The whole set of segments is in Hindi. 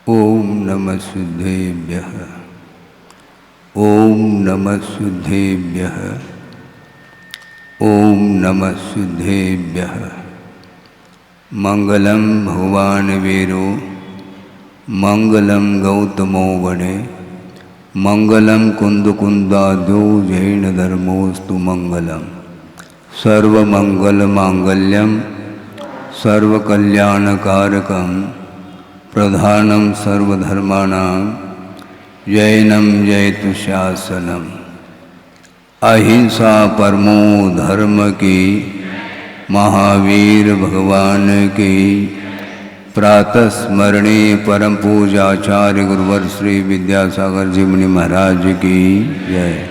ओम नमः शुद्धेभ्यः। ओम नमः शुद्धेभ्यः। ओम नमः शुद्धेभ्यः। मंगलम भगवान वीरो मंगलम गौतमो वने मंगलम कुंदकुंदाद्यो जैन धर्मोस्तु मंगलम सर्वमंगल मांगल्यम सर्वकल्याणकारकम प्रधानम सर्वधर्माणां जैनम जयतु शासनम। अहिंसा परमो धर्म की महावीर भगवान की प्रातः स्मरणे परम पूजाचार्य गुरुवर श्री विद्यासागर जी मुनि महाराज की जय।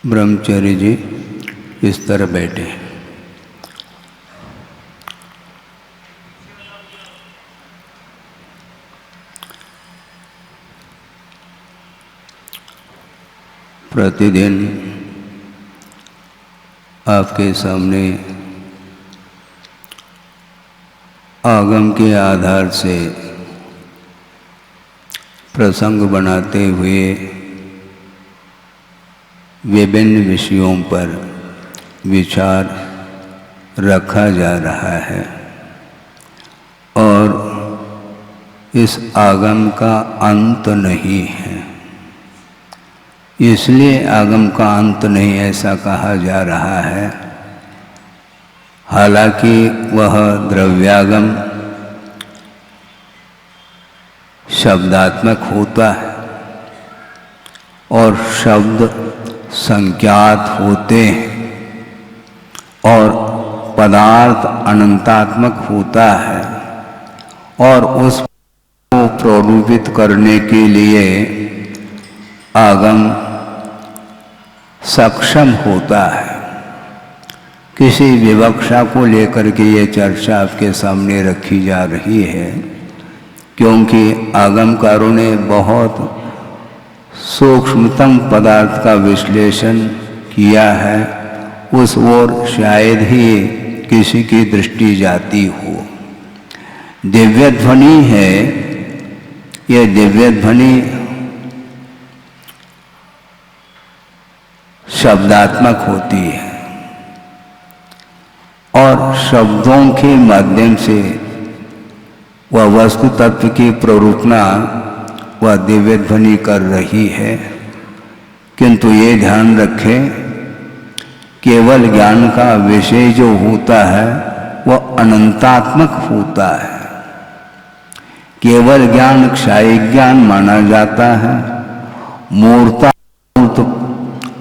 ब्रह्मचारी जी इस तरह बैठे। प्रतिदिन आपके सामने आगम के आधार से प्रसंग बनाते हुए विभिन्न विषयों पर विचार रखा जा रहा है और इस आगम का अंत नहीं है। इसलिए आगम का अंत नहीं ऐसा कहा जा रहा है। हालांकि वह द्रव्यागम शब्दात्मक होता है और शब्द संख्यात होते हैं और पदार्थ अनंतात्मक होता है और उसको प्ररूपित करने के लिए आगम सक्षम होता है। किसी विवक्षा को लेकर के ये चर्चा आपके सामने रखी जा रही है क्योंकि आगमकारों ने बहुत सूक्ष्मतम पदार्थ का विश्लेषण किया है, उस ओर शायद ही किसी की दृष्टि जाती हो। दिव्य ध्वनि है, यह दिव्य ध्वनि शब्दात्मक होती है और शब्दों के माध्यम से वह वस्तु तत्व की प्ररूपणा वह दिव्य ध्वनि कर रही है। किंतु ये ध्यान रखें, केवल ज्ञान का विषय जो होता है वह अनंतात्मक होता है। केवल ज्ञान क्षायिक ज्ञान माना जाता है। मूर्ता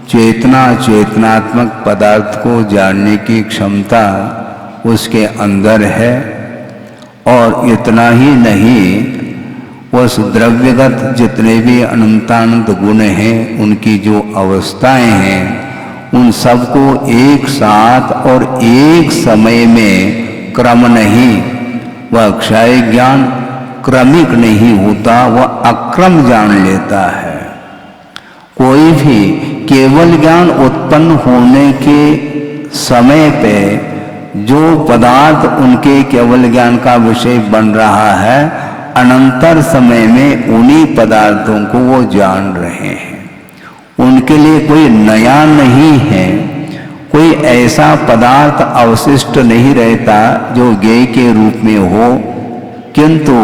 चेतना चेतनात्मक पदार्थ को जानने की क्षमता उसके अंदर है और इतना ही नहीं, उस द्रव्यगत जितने भी अनंतानंत गुण हैं उनकी जो अवस्थाएं हैं उन सबको एक साथ और एक समय में क्रम नहीं, वह क्षय ज्ञान क्रमिक नहीं होता, वह अक्रम जान लेता है। कोई भी केवल ज्ञान उत्पन्न होने के समय पे जो पदार्थ उनके केवल ज्ञान का विषय बन रहा है, अनंतर समय में उन्हीं पदार्थों को वो जान रहे हैं। उनके लिए कोई नया नहीं है, कोई ऐसा पदार्थ अवशिष्ट नहीं रहता जो ज्ञेय के रूप में हो, किंतु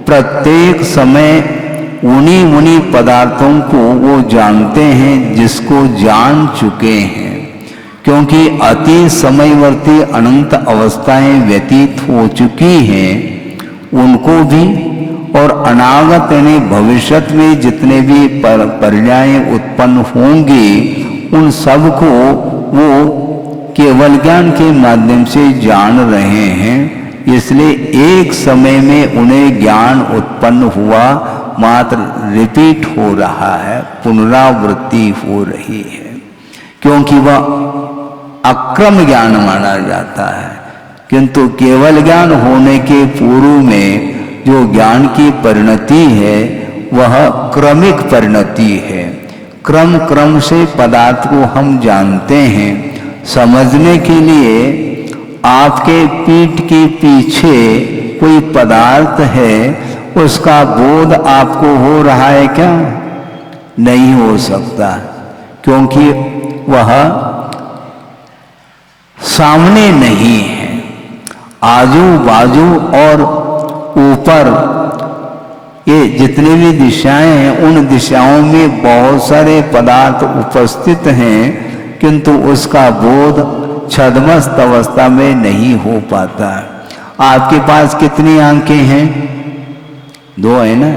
प्रत्येक समय उन्हीं पदार्थों को वो जानते हैं जिसको जान चुके हैं। क्योंकि अति समयवर्ती अनंत अवस्थाएं व्यतीत हो चुकी हैं, उनको भी और अनागत यानी भविष्यत में जितने भी पर्याय उत्पन्न होंगी उन सब को वो केवल ज्ञान के माध्यम से जान रहे हैं। इसलिए एक समय में उन्हें ज्ञान उत्पन्न हुआ, मात्र रिपीट हो रहा है, पुनरावृत्ति हो रही है, क्योंकि वह अक्रम ज्ञान माना जाता है। किंतु केवल ज्ञान होने के पूर्व में जो ज्ञान की परिणति है वह क्रमिक परिणति है। क्रम क्रम से पदार्थ को हम जानते हैं। समझने के लिए आपके पीठ के पीछे कोई पदार्थ है, उसका बोध आपको हो रहा है क्या? नहीं हो सकता, क्योंकि वह सामने नहीं है। आजू बाजू और ऊपर ये जितनी भी दिशाएं हैं, उन दिशाओं में बहुत सारे पदार्थ उपस्थित हैं, किंतु उसका बोध छद्मस्त अवस्था में नहीं हो पाता। आपके पास कितनी आंखें हैं? 2 है ना?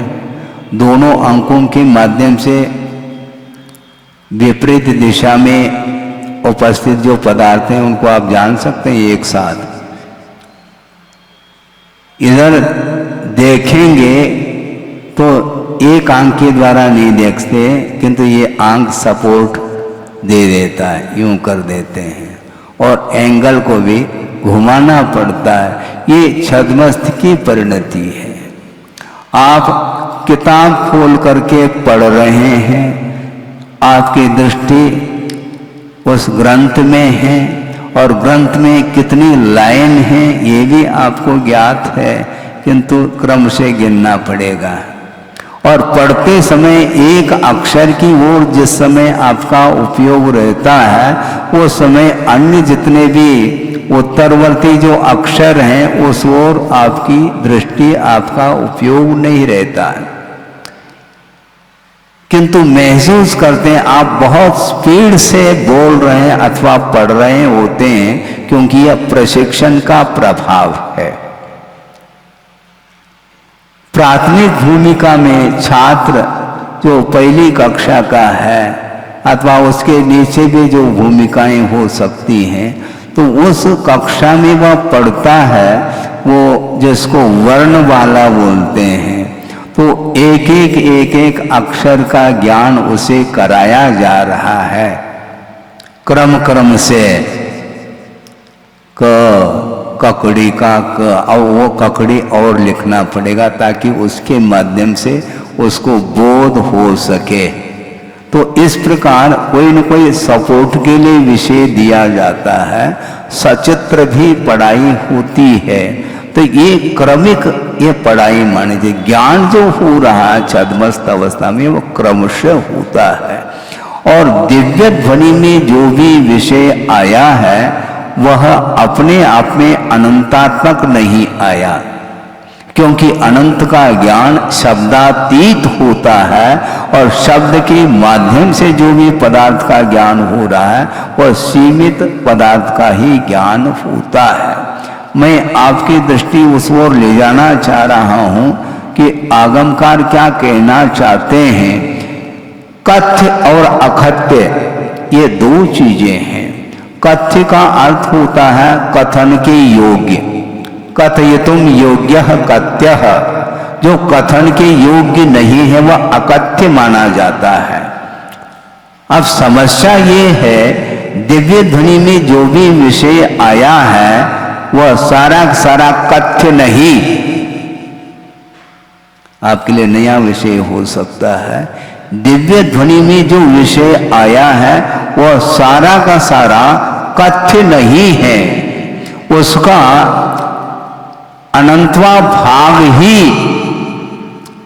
दोनों आंखों के माध्यम से विपरीत दिशा में उपस्थित जो पदार्थ हैं उनको आप जान सकते हैं एक साथ। इधर देखेंगे तो एक आंख के द्वारा नहीं देखते, किंतु ये आंख सपोर्ट दे देता है, यूं कर देते हैं, और एंगल को भी घुमाना पड़ता है। ये छद्मस्त की परिणति है। आप किताब खोल करके पढ़ रहे हैं, आपकी दृष्टि उस ग्रंथ में है, और ग्रंथ में कितनी लाइन है ये भी आपको ज्ञात है, किंतु क्रम से गिनना पड़ेगा। और पढ़ते समय एक अक्षर की ओर जिस समय आपका उपयोग रहता है, वो समय अन्य जितने भी उत्तरवर्ती जो अक्षर हैं उस ओर आपकी दृष्टि, आपका उपयोग नहीं रहता है। किंतु महसूस करते हैं आप बहुत स्पीड से बोल रहे हैं अथवा पढ़ रहे होते हैं, क्योंकि यह प्रशिक्षण का प्रभाव है। प्राथमिक भूमिका में छात्र जो पहली कक्षा का है अथवा उसके नीचे भी जो भूमिकाएं हो सकती हैं, तो उस कक्षा में वह पढ़ता है, वो जिसको वर्ण वाला बोलते हैं, तो एक एक अक्षर का ज्ञान उसे कराया जा रहा है क्रम क्रम से। ककड़ी का क, और वो ककड़ी और लिखना पड़ेगा ताकि उसके माध्यम से उसको बोध हो सके। तो इस प्रकार कोई न कोई सपोर्ट के लिए विषय दिया जाता है, सचित्र भी पढ़ाई होती है। तो ये क्रमिक ये पढ़ाई माने चाहिए। ज्ञान जो हो रहा है छद्मस्त अवस्था में वो क्रमशः होता है। और दिव्य ध्वनि में जो भी विषय आया है वह अपने आप में अनंतात्मक नहीं आया, क्योंकि अनंत का ज्ञान शब्दातीत होता है, और शब्द के माध्यम से जो भी पदार्थ का ज्ञान हो रहा है वह सीमित पदार्थ का ही ज्ञान होता है। मैं आपकी दृष्टि उस ओर ले जाना चाह रहा हूं कि आगमकार क्या कहना चाहते हैं। कथ्य और अकथ्य ये 2 चीजें हैं। कथ्य का अर्थ होता है कथन के योग्य, कथयितुम योग्यः कथ्यः। जो कथन के योग्य नहीं है वह अकथ्य माना जाता है। अब समस्या ये है, दिव्य ध्वनि में जो भी विषय आया है वह सारा सारा कथ्य नहीं। आपके लिए नया विषय हो सकता है। दिव्य ध्वनि में जो विषय आया है वह सारा का सारा कथ्य नहीं है, उसका अनंतवा भाग ही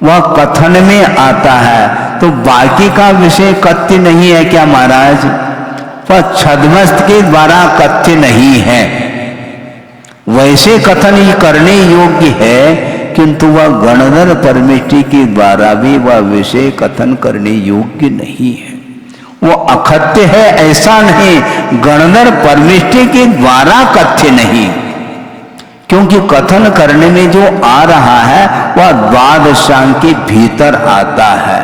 वह कथन में आता है। तो बाकी का विषय कथ्य नहीं है क्या महाराज? वह छद्मस्त के द्वारा कथ्य नहीं है। वैसे कथन ही करने योग्य है, किंतु वह गणधर परमेष्टि के द्वारा भी वह विषय कथन करने योग्य नहीं है। वो अकथ्य है ऐसा नहीं, गणधर परमेष्टि के द्वारा कथ्य नहीं, क्योंकि कथन करने में जो आ रहा है वह द्वादशांग के भीतर आता है।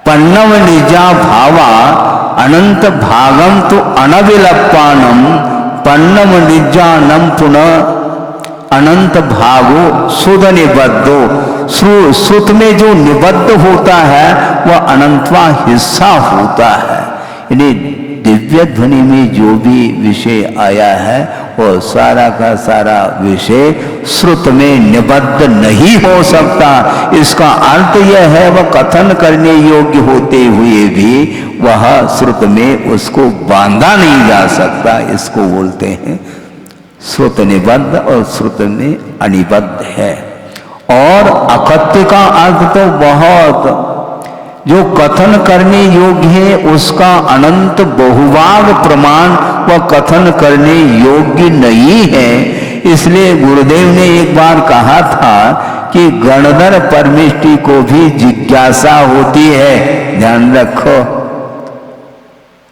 पन्नव निजा भावा अनंत भागम तो अनविलप्पानम पन्नम निजानम पुनः अनंत भागो सुध निबद्धो। श्रुत में जो निबद्ध होता है वह अनंतवा हिस्सा होता है। यानी दिव्य ध्वनि में जो भी विषय आया है वो सारा का सारा विषय श्रुत में निबद्ध नहीं हो सकता। इसका अर्थ यह है वह कथन करने योग्य होते हुए भी वह श्रुत में उसको बांधा नहीं जा सकता। इसको बोलते हैं श्रुत निबद्ध और श्रुत में अनिबद्ध है। और अकथ्य का अर्थ तो बहुत, जो कथन करने योग्य है उसका अनंत बहुभाग प्रमाण वह कथन करने योग्य नहीं है। इसलिए गुरुदेव ने एक बार कहा था कि गणधर परमेष्टि को भी जिज्ञासा होती है। ध्यान रखो,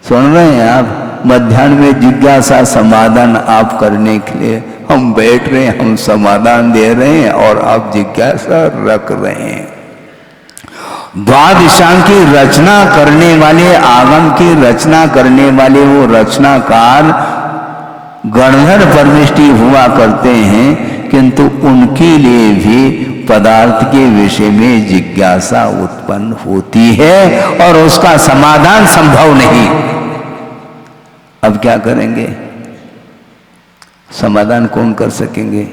सुन रहे हैं आप? मध्याह्न में जिज्ञासा समाधान आप करने के लिए हम बैठ रहे हैं, हम समाधान दे रहे हैं और आप जिज्ञासा रख रहे हैं। द्वादशांग की रचना करने वाले, आगम की रचना करने वाले वो रचनाकार गणधर परमेष्टि हुआ करते हैं, किंतु उनके लिए भी पदार्थ के विषय में जिज्ञासा उत्पन्न होती है और उसका समाधान संभव नहीं। अब क्या करेंगे? समाधान कौन कर सकेंगे?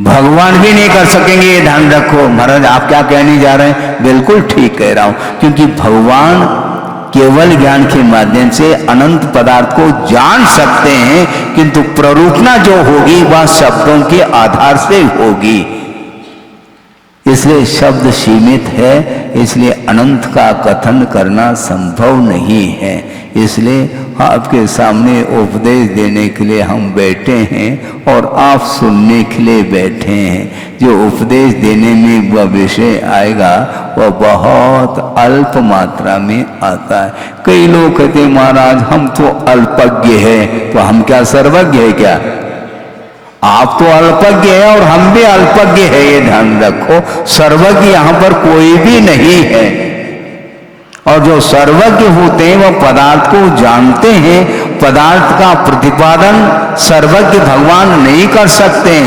भगवान भी नहीं कर सकेंगे। ये ध्यान रखो। महाराज आप क्या कहने जा रहे हैं? बिल्कुल ठीक कह रहा हूं, क्योंकि भगवान केवल ज्ञान के माध्यम से अनंत पदार्थ को जान सकते हैं, किंतु प्ररूपना जो होगी वह शब्दों के आधार से होगी। इसलिए शब्द सीमित है, इसलिए अनंत का कथन करना संभव नहीं है। इसलिए आपके सामने उपदेश देने के लिए हम बैठे हैं और आप सुनने के लिए बैठे हैं। जो उपदेश देने में वह विषय आएगा वह बहुत अल्प मात्रा में आता है। कई लोग कहते हैं महाराज हम तो अल्पज्ञ हैं, तो हम क्या सर्वज्ञ है क्या? आप तो अल्पज्ञ है और हम भी अल्पज्ञ है। ये ध्यान रखो, सर्वज्ञ यहां पर कोई भी नहीं है। और जो सर्वज्ञ होते हैं वह पदार्थ को जानते हैं। पदार्थ का प्रतिपादन सर्वज्ञ भगवान नहीं कर सकते,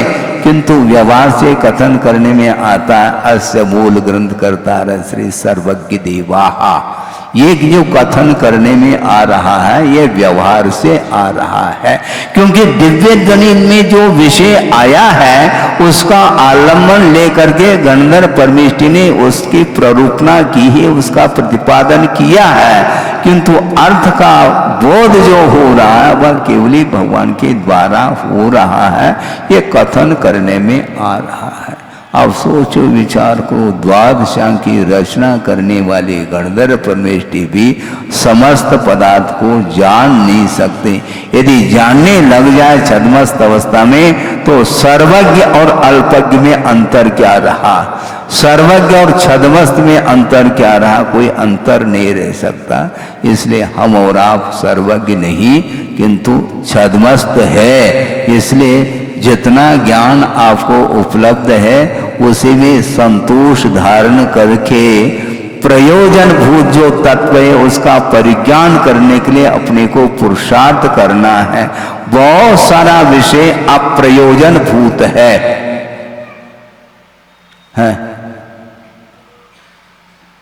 किंतु व्यवहार से कथन करने में आता है। अस्य मूल ग्रंथ करता श्री सर्वज्ञ देवाहा। ये जो कथन करने में आ रहा है ये व्यवहार से आ रहा है, क्योंकि दिव्य गणित में जो विषय आया है उसका आलम्बन लेकर के गणधर परमेष्टि ने उसकी प्ररूपना की है, उसका प्रतिपादन किया है, किंतु अर्थ का बोध जो हो रहा है वह केवली भगवान के द्वारा हो रहा है। ये कथन करने में आ रहा है। अब सोचो विचार को, द्वादशांग की रचना करने वाले गणधर परमेष्टि भी समस्त पदार्थ को जान नहीं सकते। यदि जानने लग जाए छद्मस्त अवस्था में तो सर्वज्ञ और अल्पज्ञ में अंतर क्या रहा? सर्वज्ञ और छद्मस्त में अंतर क्या रहा? कोई अंतर नहीं रह सकता। इसलिए हम और आप सर्वज्ञ नहीं किंतु छद्मस्त है। इसलिए जितना ज्ञान आपको उपलब्ध है उसी में संतोष धारण करके प्रयोजन भूत जो तत्व है उसका परिज्ञान करने के लिए अपने को पुरुषार्थ करना है। बहुत सारा विषय अप्रयोजन भूत है।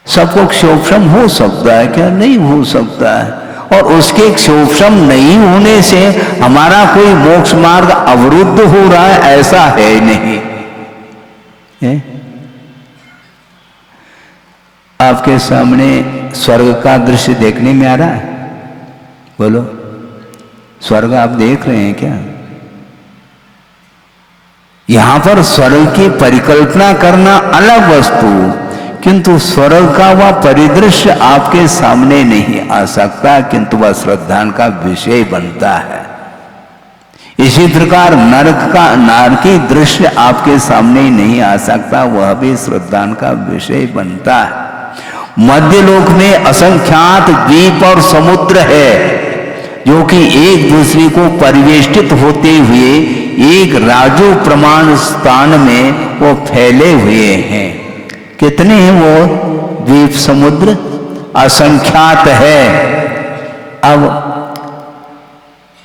सबको क्षोभम हो सकता है क्या? नहीं हो सकता है। और उसके क्षोभम नहीं होने से हमारा कोई मोक्ष मार्ग अवरुद्ध हो रहा है ऐसा है नहीं है? आपके सामने स्वर्ग का दृश्य देखने में आ रहा है? बोलो, स्वर्ग आप देख रहे हैं क्या? यहां पर स्वर्ग की परिकल्पना करना अलग वस्तु, किंतु स्वर्ग का वह परिदृश्य आपके सामने नहीं आ सकता, किंतु वह श्रद्धा का विषय बनता है। इसी प्रकार नरकी दृश्य आपके सामने नहीं आ सकता, वह भी श्रद्धा का विषय बनता है। मध्यलोक में असंख्यात द्वीप और समुद्र है जो कि एक दूसरे को परिवेष्टित होते हुए एक राजू प्रमाण स्थान में वो फैले हुए हैं। कितने हैं वो द्वीप समुद्र? असंख्यात है। अब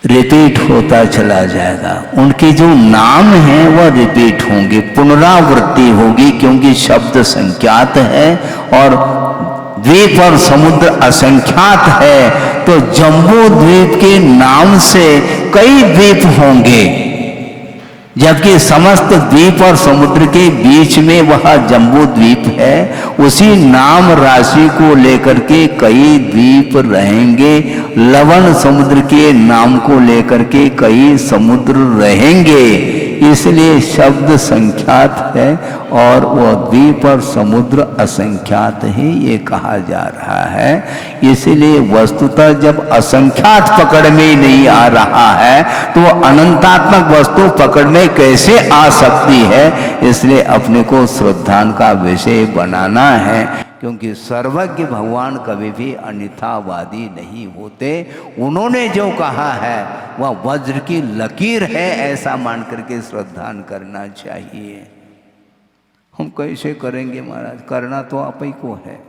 रिपीट होता चला जाएगा। उनके जो नाम हैं वह रिपीट होंगे, पुनरावृत्ति होगी, क्योंकि शब्द संख्यात है और द्वीप और समुद्र असंख्यात है। तो जम्बू द्वीप के नाम से कई द्वीप होंगे, जबकि समस्त द्वीप और समुद्र के बीच में वह जम्बू द्वीप है। उसी नाम राशि को लेकर के कई द्वीप रहेंगे। लवण समुद्र के नाम को लेकर के कई समुद्र रहेंगे, इसलिए शब्द संख्यात है और वह द्वीप और समुद्र असंख्यात है, ये कहा जा रहा है। इसलिए वस्तुतः जब असंख्यात पकड़ में नहीं आ रहा है तो वह अनंतात्मक वस्तु पकड़ में कैसे आ सकती है। इसलिए अपने को श्रद्धा का विषय बनाना है, क्योंकि सर्वज्ञ भगवान कभी भी अन्यथावादी नहीं होते। उन्होंने जो कहा है वह वज्र की लकीर है, ऐसा मान करके श्रद्धा करना चाहिए। हम कैसे करेंगे महाराज? करना तो आप ही को है।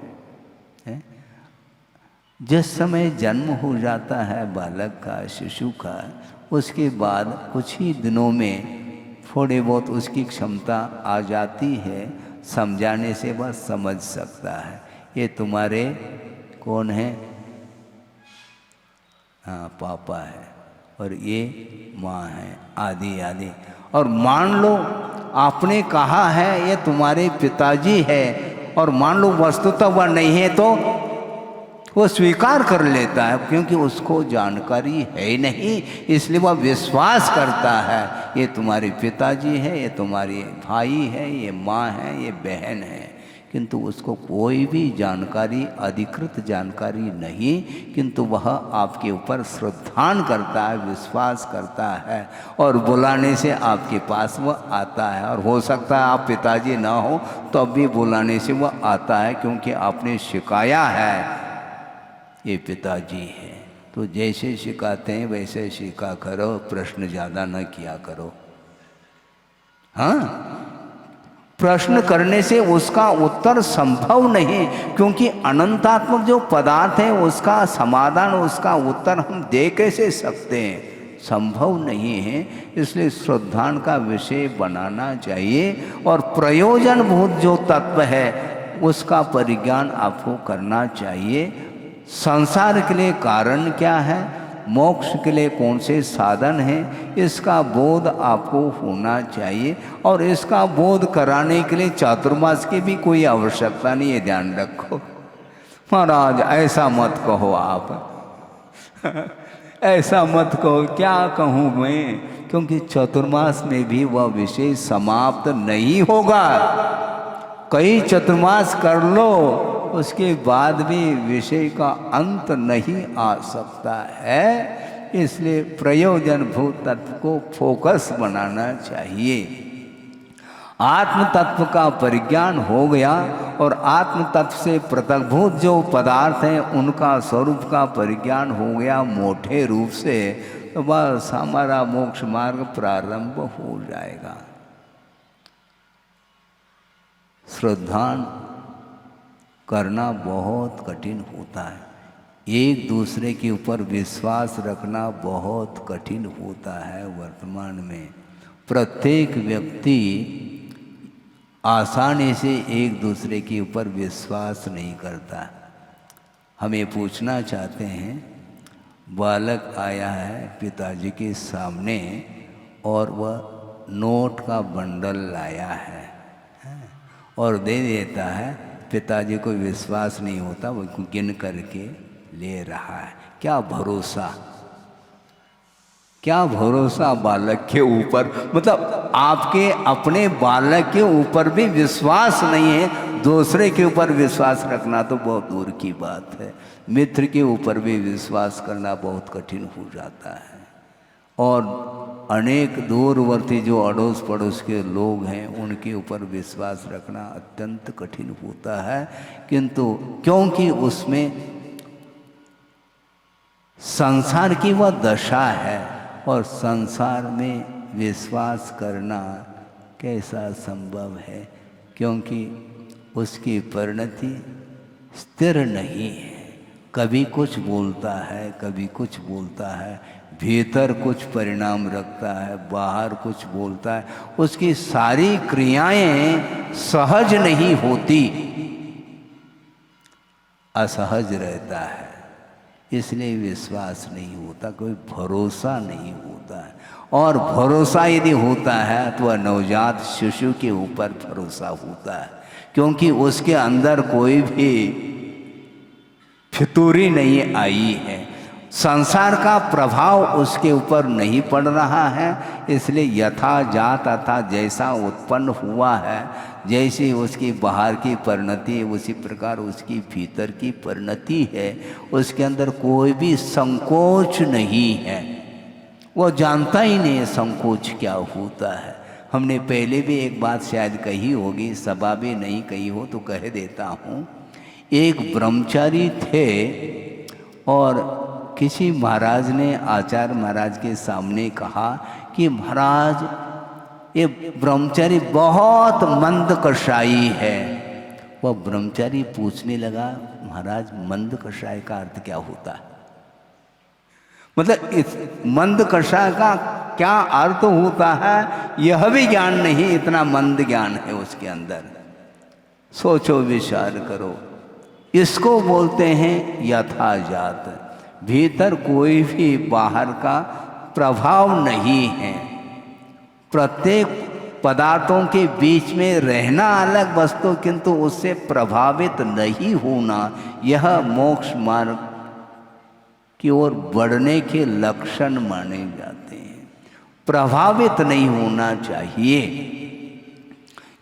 जिस समय जन्म हो जाता है बालक का, शिशु का, उसके बाद कुछ ही दिनों में थोड़े बहुत उसकी क्षमता आ जाती है, समझाने से वह समझ सकता है। ये तुम्हारे कौन है? हाँ, पापा है और ये माँ है, आदि आदि। और मान लो आपने कहा है ये तुम्हारे पिताजी है, और मान लो वस्तुतः वह नहीं है, तो वो स्वीकार कर लेता है, क्योंकि उसको जानकारी है ही नहीं, इसलिए वह विश्वास करता है ये तुम्हारे पिताजी है, ये तुम्हारे भाई है, ये माँ है, ये बहन है। किंतु उसको कोई भी जानकारी, अधिकृत जानकारी नहीं, किंतु वह आपके ऊपर श्रद्धा करता है, विश्वास करता है, और बुलाने से आपके पास वह आता है। और हो सकता है आप पिताजी ना हो तो अब भी बुलाने से वह आता है, क्योंकि आपने सिखाया है ये पिताजी है। तो जैसे सिखाते हैं वैसे सीखा करो, प्रश्न ज़्यादा न किया करो। हाँ, प्रश्न करने से उसका उत्तर संभव नहीं, क्योंकि अनंतात्मक जो पदार्थ है उसका समाधान, उसका उत्तर हम दे कैसे सकते हैं? संभव नहीं है। इसलिए श्रद्धा का विषय बनाना चाहिए, और प्रयोजनभूत जो तत्व है उसका परिज्ञान आपको करना चाहिए। संसार के लिए कारण क्या है, मोक्ष के लिए कौन से साधन हैं, इसका बोध आपको होना चाहिए। और इसका बोध कराने के लिए चातुर्मास की भी कोई आवश्यकता नहीं है, ध्यान रखो। महाराज ऐसा मत कहो आप ऐसा मत कहो। क्या कहूँ मैं? क्योंकि चतुर्मास में भी वह विषय समाप्त नहीं होगा। कई चतुर्मास कर लो, उसके बाद भी विषय का अंत नहीं आ सकता है। इसलिए प्रयोजनभूत तत्व को फोकस बनाना चाहिए। आत्म तत्व का परिज्ञान हो गया, और आत्म तत्व से पृथकभूत जो पदार्थ हैं उनका स्वरूप का परिज्ञान हो गया मोटे रूप से, तो बस हमारा मोक्ष मार्ग प्रारंभ हो जाएगा। श्रद्धा करना बहुत कठिन होता है। एक दूसरे के ऊपर विश्वास रखना बहुत कठिन होता है। वर्तमान में प्रत्येक व्यक्ति आसानी से एक दूसरे के ऊपर विश्वास नहीं करता। हमें पूछना चाहते हैं, बालक आया है पिताजी के सामने और वह नोट का बंडल लाया है और दे देता है, पिताजी को विश्वास नहीं होता, वो गिन करके ले रहा है। क्या भरोसा, क्या भरोसा बालक के ऊपर, मतलब आपके अपने बालक के ऊपर भी विश्वास नहीं है, दूसरे के ऊपर विश्वास रखना तो बहुत दूर की बात है। मित्र के ऊपर भी विश्वास करना बहुत कठिन हो जाता है। और अनेक दूरवर्ती जो अड़ोस पड़ोस के लोग हैं उनके ऊपर विश्वास रखना अत्यंत कठिन होता है, किंतु क्योंकि उसमें संसार की वह दशा है और संसार में विश्वास करना कैसा संभव है, क्योंकि उसकी परिणति स्थिर नहीं है। कभी कुछ बोलता है, कभी कुछ बोलता है, भीतर कुछ परिणाम रखता है, बाहर कुछ बोलता है। उसकी सारी क्रियाएं सहज नहीं होती, असहज रहता है। इसलिए विश्वास नहीं होता, कोई भरोसा नहीं होता है। और भरोसा यदि होता है तो वह नवजात शिशु के ऊपर भरोसा होता है, क्योंकि उसके अंदर कोई भी फितूरी नहीं आई है, संसार का प्रभाव उसके ऊपर नहीं पड़ रहा है। इसलिए यथा जात अथा जैसा उत्पन्न हुआ है, जैसी उसकी बाहर की परिणति है उसी प्रकार उसकी भीतर की परिणति है। उसके अंदर कोई भी संकोच नहीं है, वो जानता ही नहीं है संकोच क्या होता है। हमने पहले भी एक बात शायद कही होगी, सभा भी नहीं कही हो तो कह देता हूँ। एक ब्रह्मचारी थे और किसी महाराज ने आचार्य महाराज के सामने कहा कि महाराज ये ब्रह्मचारी बहुत मंद कषाई है। वह ब्रह्मचारी पूछने लगा, महाराज मंद कषाय का अर्थ क्या होता है? मतलब इस मंद कषाय का क्या अर्थ होता है यह भी ज्ञान नहीं, इतना मंद ज्ञान है उसके अंदर। सोचो विचार करो, इसको बोलते हैं यथाजात। भीतर कोई भी बाहर का प्रभाव नहीं है। प्रत्येक पदार्थों के बीच में रहना अलग वस्तु, किंतु उससे प्रभावित नहीं होना, यह मोक्ष मार्ग की ओर बढ़ने के लक्षण माने जाते हैं। प्रभावित नहीं होना चाहिए।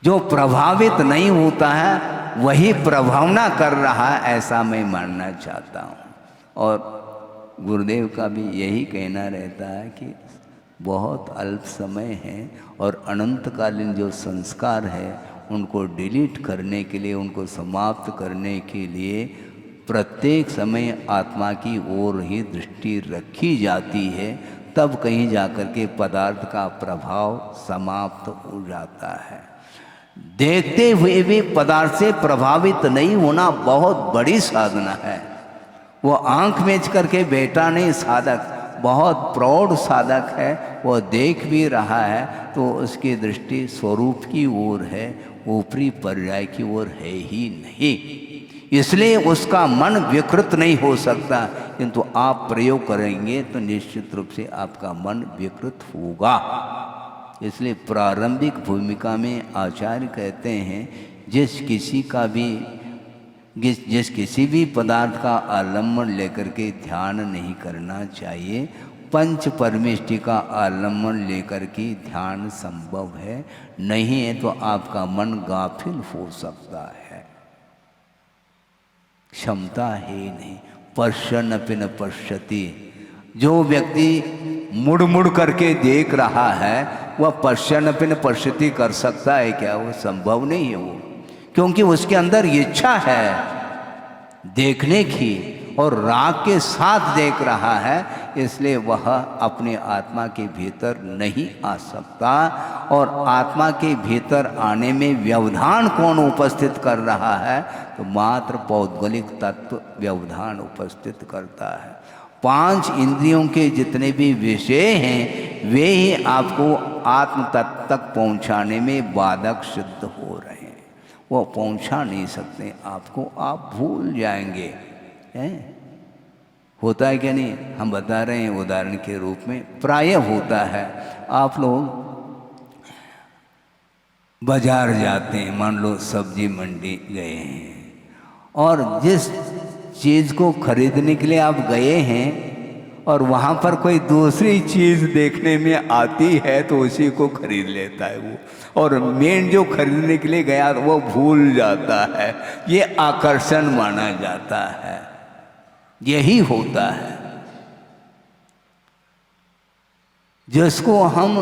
जो प्रभावित नहीं होता है वही प्रभावना कर रहा है, ऐसा मैं मानना चाहता हूँ। और गुरुदेव का भी यही कहना रहता है कि बहुत अल्प समय है और अनंतकालीन जो संस्कार है उनको डिलीट करने के लिए, उनको समाप्त करने के लिए प्रत्येक समय आत्मा की ओर ही दृष्टि रखी जाती है, तब कहीं जाकर के पदार्थ का प्रभाव समाप्त हो जाता है। देखते हुए भी पदार्थ से प्रभावित नहीं होना बहुत बड़ी साधना है। वो आंख मेच करके बैठा नहीं साधक, बहुत प्रौढ़ साधक है। वो देख भी रहा है तो उसकी दृष्टि स्वरूप की ओर है, ऊपरी पर्याय की ओर है ही नहीं। इसलिए उसका मन विकृत नहीं हो सकता, किंतु आप प्रयोग करेंगे तो निश्चित रूप से आपका मन विकृत होगा। इसलिए प्रारंभिक भूमिका में आचार्य कहते हैं जिस किसी भी पदार्थ का आलम्बन लेकर के ध्यान नहीं करना चाहिए। पंच परमेष्टि का आलम्बन लेकर के ध्यान संभव है, नहीं है तो आपका मन गाफिल हो सकता है। क्षमता है नहीं। पश्यन् अपि न पश्यति। जो व्यक्ति मुड़ मुड़ करके देख रहा है वह पश्यन् अपि न पश्यति कर सकता है क्या? वो संभव नहीं है वो, क्योंकि उसके अंदर इच्छा है देखने की और राग के साथ देख रहा है, इसलिए वह अपने आत्मा के भीतर नहीं आ सकता। और आत्मा के भीतर आने में व्यवधान कौन उपस्थित कर रहा है? तो मात्र पौद्गलिक तत्व व्यवधान उपस्थित करता है। 5 इंद्रियों के जितने भी विषय हैं वे ही आपको आत्म तत्व तक पहुंचाने में बाधक सिद्ध हो रहे हैं। वो पहुंचा नहीं सकते आपको, आप भूल जाएंगे। होता है क्या नहीं? हम बता रहे हैं उदाहरण के रूप में, प्राय होता है। आप लोग बाजार जाते हैं, मान लो सब्जी मंडी गए हैं, और जिस चीज़ को खरीदने के लिए आप गए हैं और वहाँ पर कोई दूसरी चीज़ देखने में आती है तो उसी को खरीद लेता है वो, और मेन जो खरीदने के लिए गया वो भूल जाता है। ये आकर्षण माना जाता है। यही होता है। जिसको हम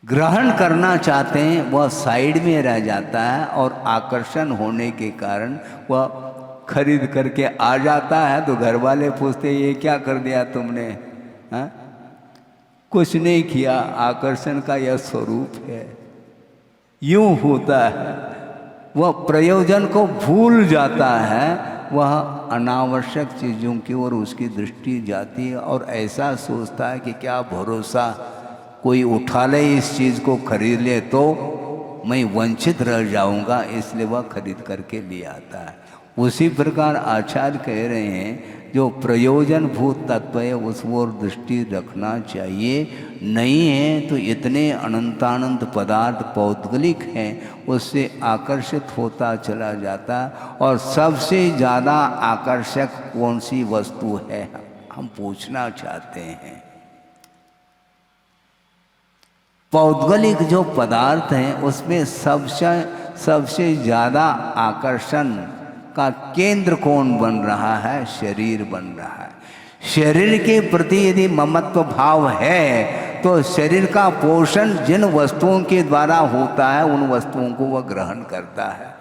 ग्रहण करना चाहते हैं वह साइड में रह जाता है, और आकर्षण होने के कारण वह खरीद करके आ जाता है। तो घर वाले पूछते ये क्या कर दिया तुमने? हाँ, कुछ नहीं किया, आकर्षण का यह स्वरूप है। यूं होता है, वह प्रयोजन को भूल जाता है, वह अनावश्यक चीज़ों की ओर उसकी दृष्टि जाती है, और ऐसा सोचता है कि क्या भरोसा कोई उठा ले इस चीज़ को खरीद ले तो मैं वंचित रह जाऊंगा, इसलिए वह खरीद करके ले आता है। उसी प्रकार आचार्य कह रहे हैं जो प्रयोजन भूत तत्व है उस ओर दृष्टि रखना चाहिए। नहीं है तो इतने अनंतानंत पदार्थ पौद्गलिक हैं, उससे आकर्षित होता चला जाता। और सबसे ज़्यादा आकर्षक कौन सी वस्तु है, हम पूछना चाहते हैं। पौद्गलिक जो पदार्थ हैं उसमें सबसे ज़्यादा आकर्षण का केंद्र कौन बन रहा है? शरीर बन रहा है। शरीर के प्रति यदि ममत्व भाव है तो शरीर का पोषण जिन वस्तुओं के द्वारा होता है उन वस्तुओं को वह ग्रहण करता है।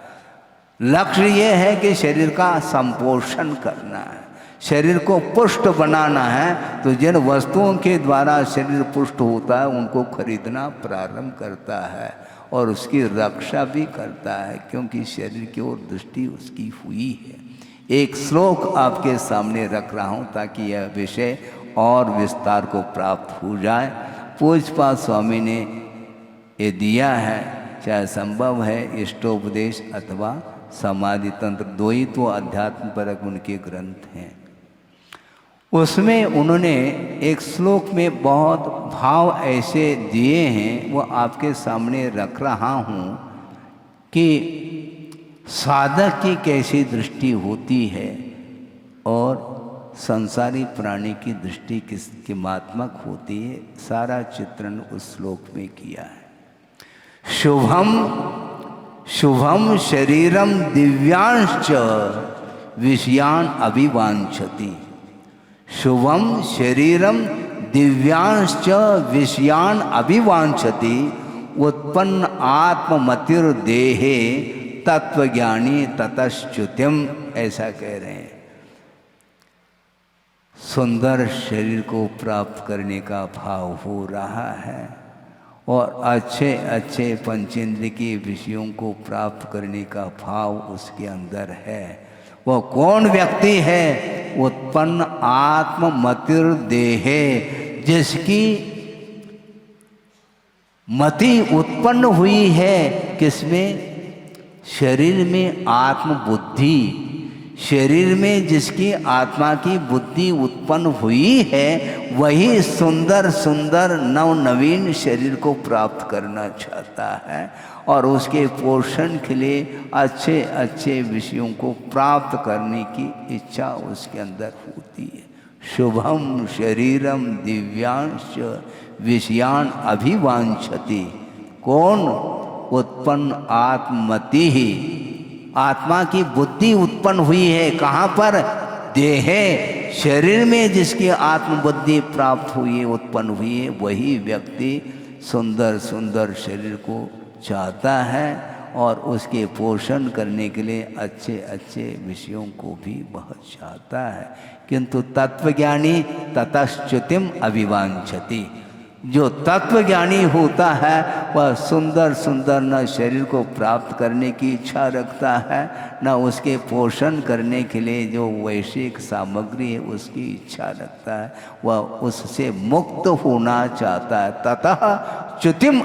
लक्ष्य ये है कि शरीर का संपोषण करना है, शरीर को पुष्ट बनाना है। तो जिन वस्तुओं के द्वारा शरीर पुष्ट होता है उनको खरीदना प्रारंभ करता है और उसकी रक्षा भी करता है, क्योंकि शरीर की ओर दृष्टि उसकी हुई है। एक श्लोक आपके सामने रख रहा हूँ ताकि यह विषय और विस्तार को प्राप्त हो जाए। पूज्यपाद स्वामी ने ये दिया है, चाहे संभव है इष्टोपदेश अथवा समाधि तंत्र, दो ही तो अध्यात्म परक उनके ग्रंथ हैं। उसमें उन्होंने एक श्लोक में बहुत भाव ऐसे दिए हैं, वो आपके सामने रख रहा हूँ कि साधक की कैसी दृष्टि होती है और संसारी प्राणी की दृष्टि किसकी मात्मक होती है। सारा चित्रण उस श्लोक में किया है। शुभम शुभम शरीरम दिव्यांश्च विषयान अभिवांछति। शुभम शरीरम दिव्यांश्च विषयान अभिवांछति। उत्पन्न आत्ममतिर्देहे तत्वज्ञानी ततश्च्युतिम, ऐसा कह रहे हैं। सुंदर शरीर को प्राप्त करने का भाव हो रहा है और अच्छे अच्छे पंचेंद्रिय के विषयों को प्राप्त करने का भाव उसके अंदर है। वह कौन व्यक्ति है? उत्पन्न आत्ममतिर्देहे, जिसकी मति उत्पन्न हुई है किसमें? शरीर में आत्मबुद्धि। शरीर में जिसकी आत्मा की बुद्धि उत्पन्न हुई है वही सुंदर सुंदर नवनवीन शरीर को प्राप्त करना चाहता है और उसके पोषण के लिए अच्छे अच्छे विषयों को प्राप्त करने की इच्छा उसके अंदर होती है। शुभम शरीरम दिव्यांश विषयान अभिवांछति। कौन? उत्पन्न आत्ममति ही, आत्मा की बुद्धि उत्पन्न हुई है। कहाँ पर? देहे, शरीर में जिसकी आत्मबुद्धि प्राप्त हुई है, उत्पन्न हुई है, वही व्यक्ति सुंदर सुंदर शरीर को चाहता है और उसके पोषण करने के लिए अच्छे अच्छे विषयों को भी बहुत चाहता है। किंतु तत्वज्ञानी ततश्च्युतिम अभिवांछति। जो तत्वज्ञानी होता है वह सुंदर सुंदर न शरीर को प्राप्त करने की इच्छा रखता है, न उसके पोषण करने के लिए जो वैश्विक सामग्री है उसकी इच्छा रखता है। वह उससे मुक्त होना चाहता है। ततः च्युतिम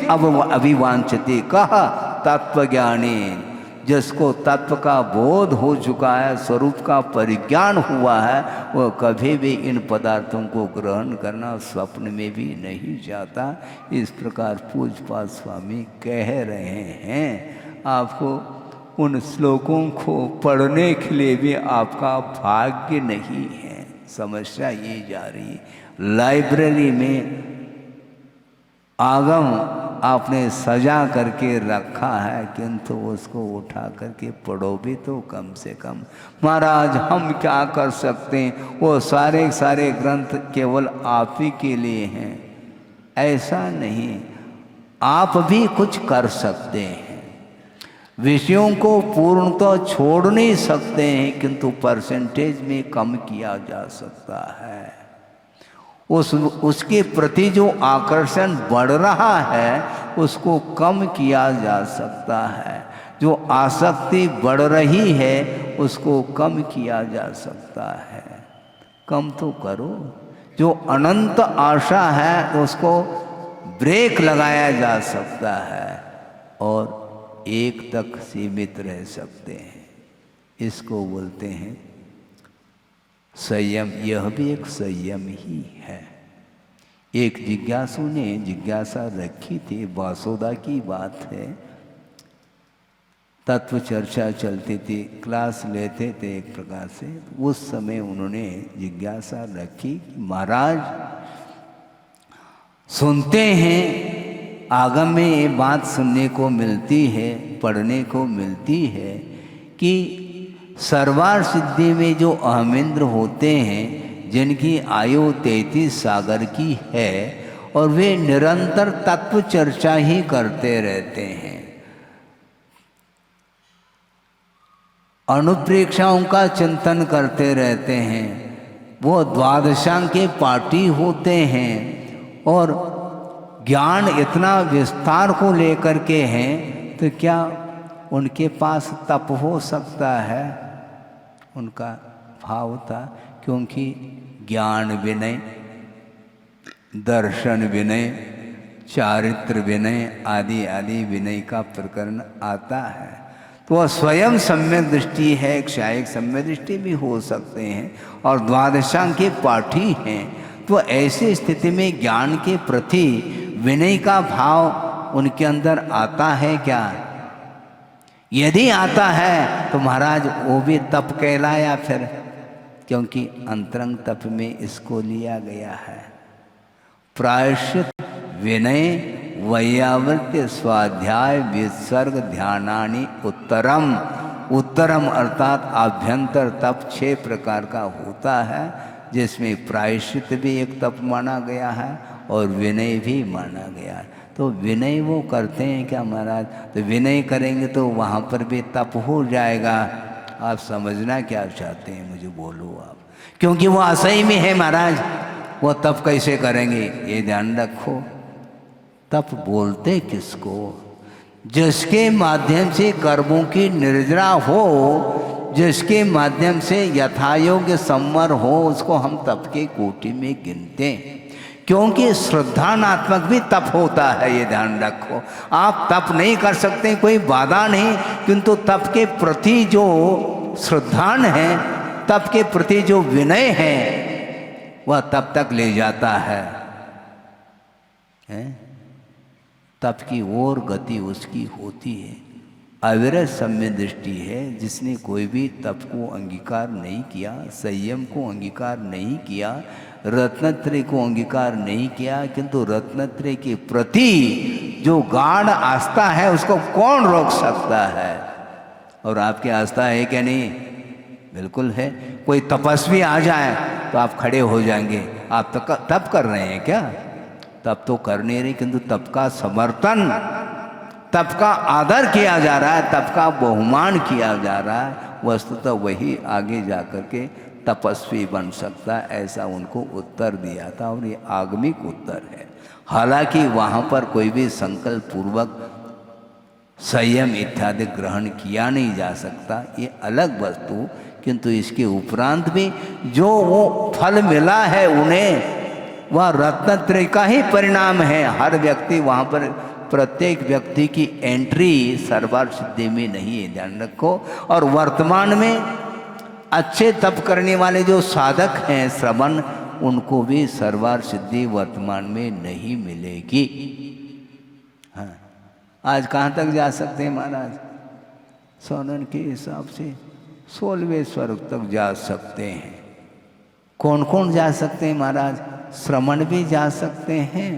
अभिवांछति। कहा? तत्वज्ञानी, जिसको तत्व का बोध हो चुका है, स्वरूप का परिज्ञान हुआ है, वह कभी भी इन पदार्थों को ग्रहण करना स्वप्न में भी नहीं चाहता। इस प्रकार पूज्यपाद स्वामी कह रहे हैं। आपको उन श्लोकों को पढ़ने के लिए भी आपका भाग्य नहीं है। समस्या ये जा रही है। लाइब्रेरी में आगम आपने सजा करके रखा है, किंतु उसको उठा करके पढ़ो भी तो कम से कम। महाराज हम क्या कर सकते हैं, वो सारे सारे ग्रंथ केवल आप ही के लिए हैं। ऐसा नहीं, आप भी कुछ कर सकते हैं। विषयों को पूर्ण तो छोड़ नहीं सकते हैं, किंतु परसेंटेज में कम किया जा सकता है। उसके प्रति जो आकर्षण बढ़ रहा है उसको कम किया जा सकता है। जो आसक्ति बढ़ रही है उसको कम किया जा सकता है। कम तो करो। जो अनंत आशा है उसको ब्रेक लगाया जा सकता है और एक तक सीमित रह सकते हैं। इसको बोलते हैं संयम। यह भी एक संयम ही है। एक जिज्ञासु ने जिज्ञासा रखी थी, वासुदा की बात है, तत्व चर्चा चलती थी, क्लास लेते थे एक प्रकार से। उस समय उन्होंने जिज्ञासा रखी, महाराज सुनते हैं आगम में ये बात सुनने को मिलती है, पढ़ने को मिलती है कि सर्वार सिद्धि में जो अहमेंद्र होते हैं, जिनकी आयु 33 सागर की है और वे निरंतर तत्व चर्चा ही करते रहते हैं, अनुप्रेक्षाओं का चिंतन करते रहते हैं, वो द्वादशांग के पाठी होते हैं और ज्ञान इतना विस्तार को लेकर के हैं, तो क्या उनके पास तप हो सकता है? उनका भाव था, क्योंकि ज्ञान विनय, दर्शन विनय, चारित्र विनय आदि आदि विनय का प्रकरण आता है। तो वह स्वयं सम्यक दृष्टि है, क्षायिक सम्यक दृष्टि भी हो सकते हैं और द्वादशांग के पाठी हैं। तो ऐसी स्थिति में ज्ञान के प्रति विनय का भाव उनके अंदर आता है क्या? यदि आता है तो महाराज वो भी तप कहलाया फिर, क्योंकि अंतरंग तप में इसको लिया गया है। प्रायश्चित, विनय, वैयावृत्य, स्वाध्याय, विसर्ग, ध्यानानि उत्तरम। उत्तरम अर्थात आभ्यंतर तप 6 प्रकार का होता है, जिसमें प्रायश्चित भी एक तप माना गया है और विनय भी माना गया है। तो विनय वो करते हैं क्या महाराज? तो विनय करेंगे तो वहाँ पर भी तप हो जाएगा। आप समझना क्या चाहते हैं, मुझे बोलो आप, क्योंकि वो असही में है महाराज, वो तप कैसे करेंगे? ये ध्यान रखो। तप बोलते किसको? जिसके माध्यम से कर्मों की निर्जरा हो, जिसके माध्यम से यथायोग्य संवर हो, उसको हम तप के कोटि में गिनते हैं। क्योंकि श्रद्धानात्मक भी तप होता है, ये ध्यान रखो। आप तप नहीं कर सकते, कोई बाधा नहीं, किंतु तप के प्रति जो श्रद्धान है, तप के प्रति जो विनय है, वह तप तक ले जाता है? तप की ओर गति उसकी होती है। अविरत सम्यक दृष्टि है, जिसने कोई भी तप को अंगीकार नहीं किया, संयम को अंगीकार नहीं किया, रत्नत्रय को अंगीकार नहीं किया, किंतु रत्नत्रय के प्रति जो गाढ़ आस्था है उसको कौन रोक सकता है? और आपकी आस्था है क्या? नहीं, बिल्कुल है। कोई तपस्वी आ जाए तो आप खड़े हो जाएंगे। आप तप कर रहे हैं क्या? तप तो कर नहीं रहे, किंतु तप का समर्थन, तप का आदर किया जा रहा है, तप का बहुमान किया जा रहा है। वस्तुतः वही आगे जाकर के तपस्वी बन सकता है, ऐसा उनको उत्तर दिया था और ये आगमिक उत्तर है। हालांकि वहाँ पर कोई भी संकल्प पूर्वक संयम इत्यादि ग्रहण किया नहीं जा सकता, ये अलग वस्तु, किंतु इसके उपरांत भी जो वो फल मिला है उन्हें, वह रत्नत्रय का ही परिणाम है। हर व्यक्ति वहाँ पर, प्रत्येक व्यक्ति की एंट्री सर्वार्थ सिद्धि में नहीं है, ध्यान रखो। और वर्तमान में अच्छे तप करने वाले जो साधक हैं श्रवण, उनको भी सर्वार्थ सिद्धि वर्तमान में नहीं मिलेगी। हाँ, आज कहाँ तक जा सकते हैं महाराज? सोनन के हिसाब से 16वें स्वर्ग तक जा सकते हैं। कौन कौन जा सकते हैं महाराज? श्रवण भी जा सकते हैं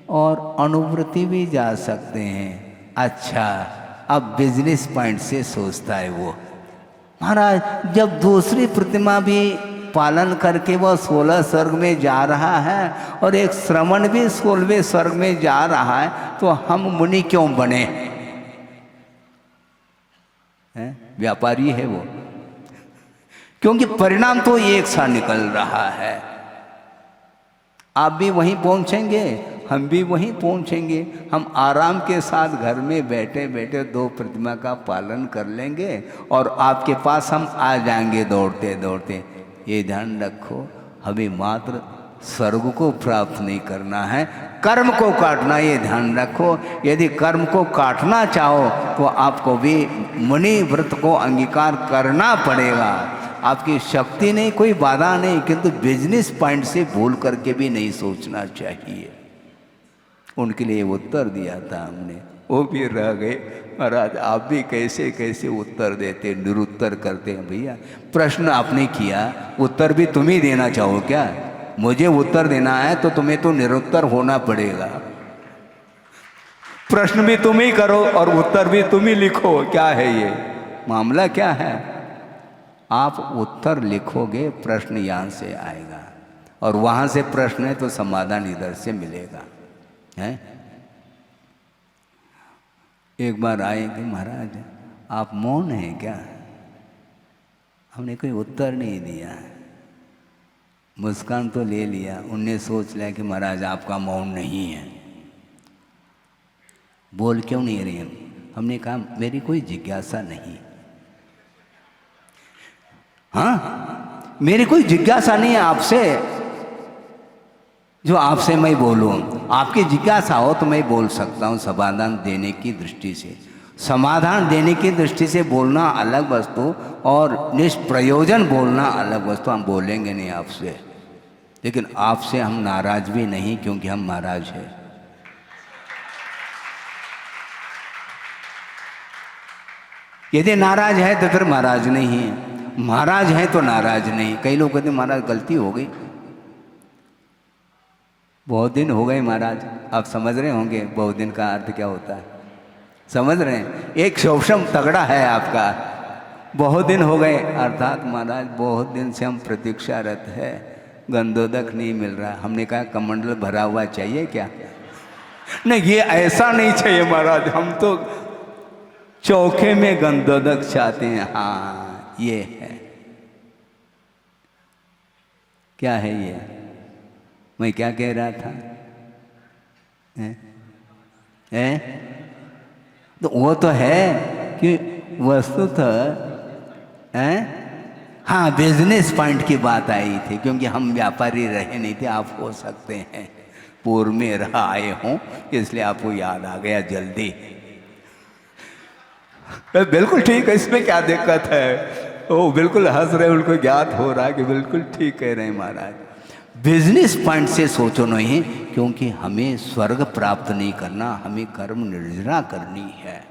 और अनुवृत्ति भी जा सकते हैं। अच्छा, अब बिजनेस पॉइंट से सोचता है वो, महाराज जब दूसरी प्रतिमा भी पालन करके वह 16 स्वर्ग में जा रहा है और एक श्रवण भी 16वें स्वर्ग में जा रहा है, तो हम मुनि क्यों बने? व्यापारी है वो, क्योंकि परिणाम तो एक सा निकल रहा है। आप भी वहीं पहुंचेंगे, हम भी वहीं पहुंचेंगे। हम आराम के साथ घर में बैठे बैठे 2 प्रतिमा का पालन कर लेंगे और आपके पास हम आ जाएंगे दौड़ते दौड़ते। ये ध्यान रखो, हमें मात्र स्वर्ग को प्राप्त नहीं करना है, कर्म को काटना। ये ध्यान रखो, यदि कर्म को काटना चाहो तो आपको भी मुनि व्रत को अंगीकार करना पड़ेगा। आपकी शक्ति नहीं, कोई बाधा नहीं, किंतु बिजनेस पॉइंट से भूल करके भी नहीं सोचना चाहिए। उनके लिए उत्तर दिया था हमने, वो भी रह गए। महाराज आप भी कैसे कैसे उत्तर देते, निरुत्तर करते हैं। भैया प्रश्न आपने किया, उत्तर भी तुम ही देना चाहो क्या? मुझे उत्तर देना है तो तुम्हें तो निरुत्तर होना पड़ेगा। प्रश्न भी तुम ही करो और उत्तर भी तुम ही लिखो। क्या है ये मामला, क्या है? आप उत्तर लिखोगे, प्रश्न यहाँ से आएगा और वहाँ से प्रश्न है तो समाधान इधर से मिलेगा। है एक बार आए कि महाराज आप मौन हैं क्या? हमने कोई उत्तर नहीं दिया, मुस्कान तो ले लिया। उनने सोच लिया कि महाराज आपका मौन नहीं है, बोल क्यों नहीं रही हम? हमने कहा मेरी कोई जिज्ञासा नहीं। हाँ, मेरी कोई जिज्ञासा नहीं है आपसे जो आपसे मैं बोलूं। आपकी जिज्ञासा हो तो मैं बोल सकता हूं, समाधान देने की दृष्टि से। समाधान देने की दृष्टि से बोलना अलग वस्तु और निष्प्रयोजन बोलना अलग वस्तु। हम बोलेंगे नहीं आपसे, लेकिन आपसे हम नाराज भी नहीं, क्योंकि हम महाराज हैं। यदि नाराज है तो फिर महाराज नहीं है, महाराज है तो नाराज नहीं। कई लोग कहते महाराज गलती हो गई, बहुत दिन हो गए महाराज। आप समझ रहे होंगे बहुत दिन का अर्थ क्या होता है, समझ रहे हैं? एक शोषम तगड़ा है आपका, बहुत दिन हो गए, अर्थात महाराज बहुत दिन से हम प्रतीक्षारत है, गंधोदक नहीं मिल रहा। हमने कहा कमंडल भरा हुआ चाहिए क्या? नहीं, ये ऐसा नहीं चाहिए महाराज, हम तो चौके में गंधोदक चाहते हैं। हाँ ये है, क्या है ये? मैं क्या कह रहा था? तो वो तो है कि वस्तुतः हाँ बिजनेस पॉइंट की बात आई थी, क्योंकि हम व्यापारी रहे नहीं थे। आप हो सकते हैं पूर्व में रह आए हों, इसलिए आपको याद आ गया जल्दी। बिल्कुल ठीक है, इसमें क्या दिक्कत है? वो बिल्कुल हंस रहे, उनको ज्ञात हो रहा है कि बिल्कुल ठीक कह रहे हैं महाराज। बिजनेस पॉइंट से सोचो नहीं, क्योंकि हमें स्वर्ग प्राप्त नहीं करना, हमें कर्म निर्जना करनी है।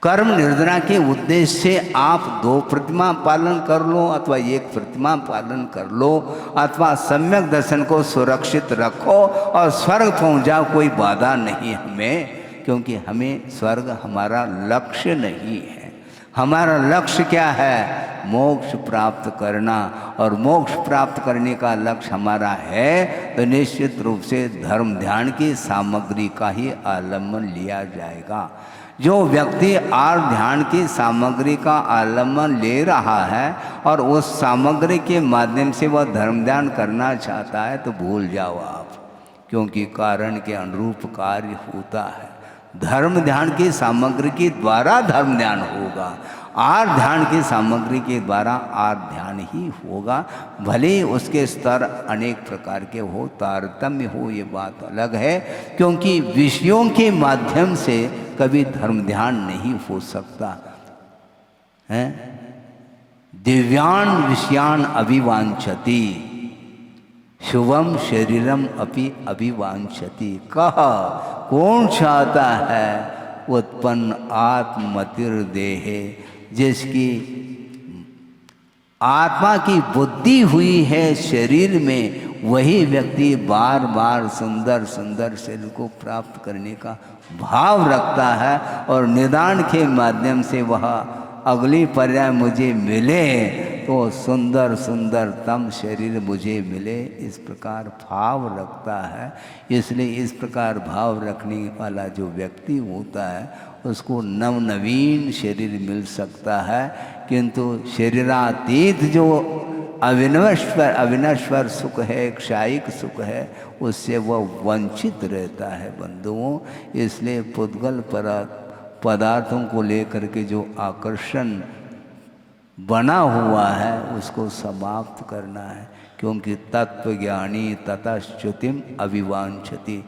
कर्म निर्जना के उद्देश्य से आप 2 प्रतिमा पालन कर लो अथवा 1 प्रतिमा पालन कर लो, अथवा सम्यक दर्शन को सुरक्षित रखो और स्वर्ग पहुंच जाओ, कोई बाधा नहीं हमें, क्योंकि हमें स्वर्ग हमारा लक्ष्य नहीं है। हमारा लक्ष्य क्या है? मोक्ष प्राप्त करना, और मोक्ष प्राप्त करने का लक्ष्य हमारा है तो निश्चित रूप से धर्म ध्यान की सामग्री का ही आलम्बन लिया जाएगा। जो व्यक्ति आर्थ ध्यान की सामग्री का आलम्बन ले रहा है और उस सामग्री के माध्यम से वह धर्म ध्यान करना चाहता है, तो भूल जाओ आप, क्योंकि कारण के अनुरूप कार्य होता है। धर्म ध्यान की सामग्री के द्वारा धर्म ध्यान होगा, आर्थ ध्यान की सामग्री के द्वारा आर्थ ध्यान ही होगा। भले उसके स्तर अनेक प्रकार के हो, तारतम्य हो, ये बात अलग है, क्योंकि विषयों के माध्यम से कभी धर्म ध्यान नहीं हो सकता है। दिव्यान विषयान अभिवांछति, शुभम शरीरम अपि अभिवांछति। कहा कौन चाहता है उत्पन्न आत्मतिर्देहे, जिसकी आत्मा की बुद्धि हुई है शरीर में, वही व्यक्ति बार बार सुंदर सुंदर शरीर को प्राप्त करने का भाव रखता है, और निदान के माध्यम से वह अगली पर्याय मुझे मिले तो सुंदर सुंदरतम शरीर मुझे मिले, इस प्रकार भाव रखता है। इसलिए इस प्रकार भाव रखने वाला जो व्यक्ति होता है उसको नवनवीन शरीर मिल सकता है, किंतु शरीरातीत जो अविनश्वर सुख है, क्षायिक सुख है, उससे वह वंचित रहता है बंधुओं। इसलिए पुद्गल पदार्थों को लेकर के जो आकर्षण बना हुआ है उसको समाप्त करना है, क्योंकि तत्व ज्ञानी ततश्च्युतिम अविवांछति।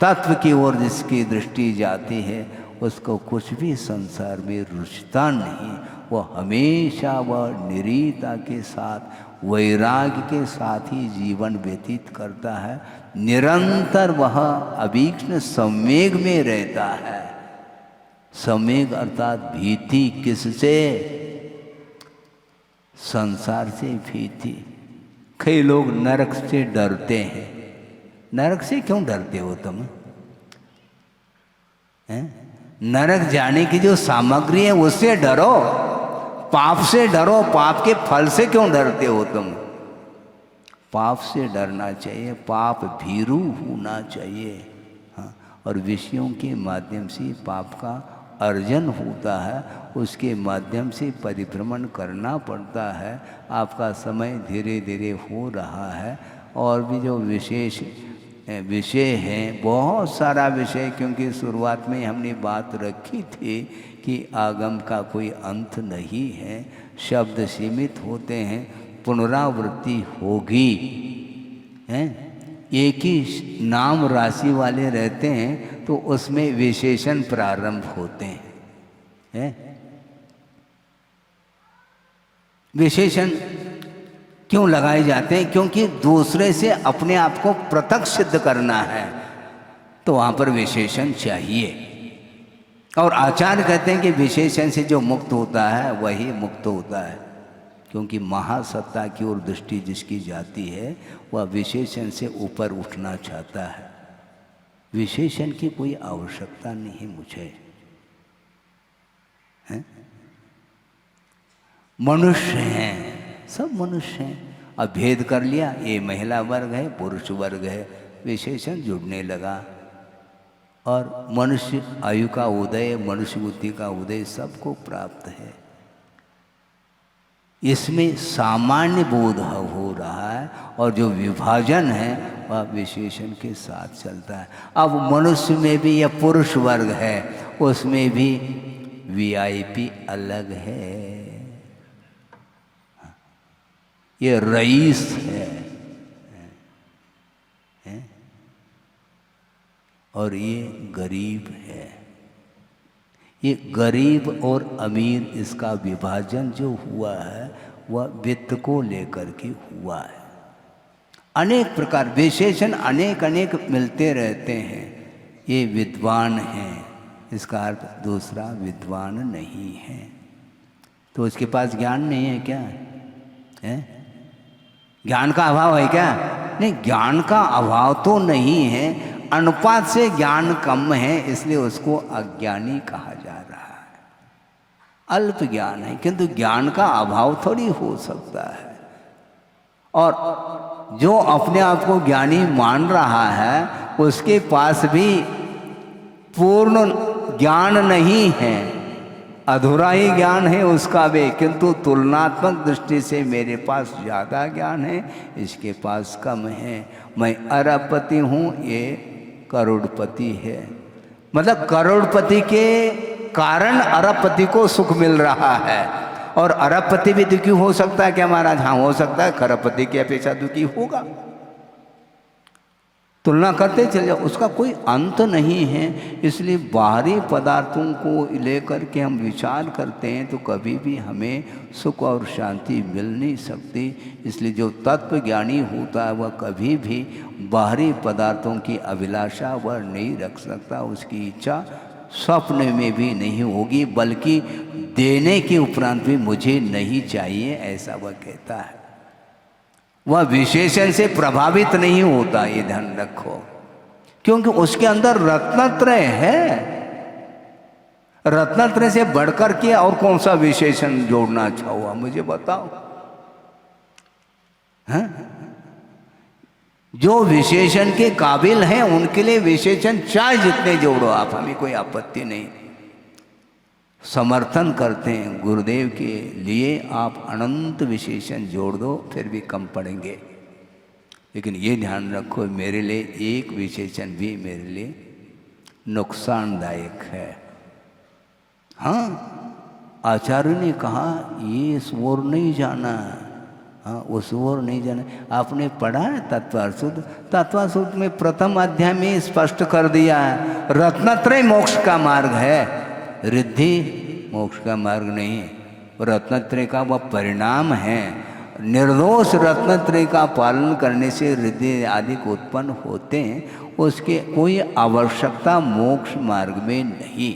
तत्व की ओर जिसकी दृष्टि जाती है उसको कुछ भी संसार में रुचता नहीं। वह हमेशा वह निरीता के साथ वैराग्य के साथ ही जीवन व्यतीत करता है। निरंतर वह अभीक्ष्ण संवेग में रहता है। संवेग अर्थात भीति, किससे? संसार से भीति। कई लोग नरक से डरते हैं। नरक से क्यों डरते हो तुम? नरक जाने की जो सामग्री है उससे डरो, पाप से डरो। पाप के फल से क्यों डरते हो तुम? पाप से डरना चाहिए, पाप भीरू होना चाहिए। हाँ, और विषयों के माध्यम से पाप का अर्जन होता है, उसके माध्यम से परिभ्रमण करना पड़ता है। आपका समय धीरे धीरे हो रहा है। और भी जो विशेष विषय हैं, बहुत सारा विषय, क्योंकि शुरुआत में हमने बात रखी थी कि आगम का कोई अंत नहीं है, शब्द सीमित होते हैं, पुनरावृत्ति होगी, हैं? एक ही नाम राशि वाले रहते हैं तो उसमें विशेषण प्रारंभ होते हैं। विशेषण क्यों लगाए जाते हैं? क्योंकि दूसरे से अपने आप को पृथक सिद्ध करना है, तो वहाँ पर विशेषण चाहिए। और आचार्य कहते हैं कि विशेषण से जो मुक्त होता है वही मुक्त होता है, क्योंकि महासत्ता की ओर दृष्टि जिसकी जाती है वह विशेषण से ऊपर उठना चाहता है। विशेषण की कोई आवश्यकता नहीं मुझे, है? मनुष्य हैं, सब मनुष्य हैं। अब भेद कर लिया, ये महिला वर्ग है, पुरुष वर्ग है, विशेषण जुड़ने लगा। और मनुष्य आयु का उदय, मनुष्य बुद्धि का उदय सबको प्राप्त है। इसमें सामान्य बोध हो रहा है, और जो विभाजन है वह विशेषण के साथ चलता है। अब मनुष्य में भी यह पुरुष वर्ग है, उसमें भी वीआईपी अलग है, ये रईस है, और ये गरीब है। ये गरीब और अमीर, इसका विभाजन जो हुआ है वह वित्त को लेकर के हुआ है। अनेक प्रकार विशेषण अनेक अनेक मिलते रहते हैं। ये विद्वान हैं, इसका अर्थ दूसरा विद्वान नहीं है, तो उसके पास ज्ञान नहीं है क्या? है? ज्ञान का अभाव है क्या? नहीं, ज्ञान का अभाव तो नहीं है, अनुपात से ज्ञान कम है, इसलिए उसको अज्ञानी कहा जा रहा है। अल्प ज्ञान है, किंतु ज्ञान का अभाव थोड़ी हो सकता है। और जो अपने आप को ज्ञानी मान रहा है उसके पास भी पूर्ण ज्ञान नहीं है, अधूरा ही ज्ञान है उसका भी, किंतु तुलनात्मक दृष्टि से मेरे पास ज़्यादा ज्ञान है, इसके पास कम है। मैं अरबपति हूँ, ये करोड़पति है। मतलब करोड़पति के कारण अरबपति को सुख मिल रहा है, और अरबपति भी दुखी हो सकता है क्या महाराज? हाँ, हो सकता है, करोड़पति की अपेक्षा दुखी होगा। तुलना करते चले जाओ, उसका कोई अंत नहीं है। इसलिए बाहरी पदार्थों को लेकर के हम विचार करते हैं तो कभी भी हमें सुख और शांति मिल नहीं सकती। इसलिए जो तत्व ज्ञानी होता है वह कभी भी बाहरी पदार्थों की अभिलाषा वह नहीं रख सकता, उसकी इच्छा स्वप्न में भी नहीं होगी, बल्कि देने के उपरांत भी मुझे नहीं चाहिए, ऐसा वह कहता है। वह विशेषण से प्रभावित नहीं होता, ये ध्यान रखो, क्योंकि उसके अंदर रत्नत्रय है। रत्नत्रय से बढ़कर के और कौन सा विशेषण जोड़ना चाहो मुझे बताओ? हैं? जो विशेषण के काबिल हैं उनके लिए विशेषण चाहे जितने जोड़ो आप, हमें कोई आपत्ति नहीं, समर्थन करते हैं। गुरुदेव के लिए आप अनंत विशेषण जोड़ दो फिर भी कम पड़ेंगे, लेकिन ये ध्यान रखो मेरे लिए एक विशेषण भी मेरे लिए नुकसानदायक है। हाँ, आचार्य ने कहा ये इस ओर नहीं जाना, हाँ उस ओर नहीं जाना। आपने पढ़ा है तत्वार्थ? तत्वार्थ में प्रथम अध्याय में स्पष्ट कर दिया है रत्नत्रय मोक्ष का मार्ग है, रिद्धि मोक्ष का मार्ग नहीं। रत्नत्रय का वह परिणाम है। निर्दोष रत्नत्रय का पालन करने से रिद्धि आदि को उत्पन्न होते हैं, उसके कोई आवश्यकता मोक्ष मार्ग में नहीं।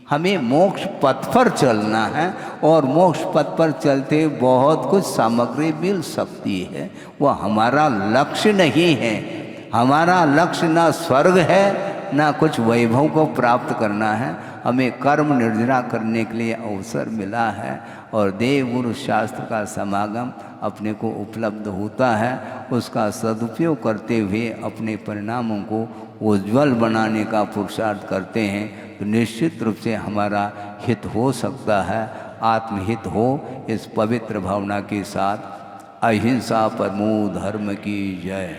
हमें मोक्ष पथ पर चलना है और मोक्ष पथ पर चलते बहुत कुछ सामग्री मिल सकती है, वह हमारा लक्ष्य नहीं है। हमारा लक्ष्य ना स्वर्ग है ना कुछ वैभव को प्राप्त करना है। हमें कर्म निर्जरा करने के लिए अवसर मिला है और देव गुरु शास्त्र का समागम अपने को उपलब्ध होता है। उसका सदुपयोग करते हुए अपने परिणामों को उज्ज्वल बनाने का पुरुषार्थ करते हैं तो निश्चित रूप से हमारा हित हो सकता है, आत्महित हो। इस पवित्र भावना के साथ अहिंसा परमो धर्म की जय।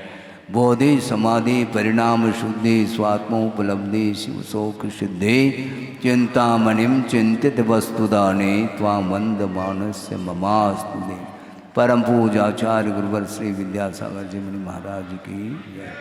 बोधि समाधि परिणाम शुद्धि स्वात्मोपलब्धि शिव शोक सिद्धि चिंतामणिम चिंतित वस्तुदाने त्वां वंद मानस्य ममास्तुते। परम पूजाचार्य गुरुवर श्री विद्यासागर जी मुनि महाराज की जय।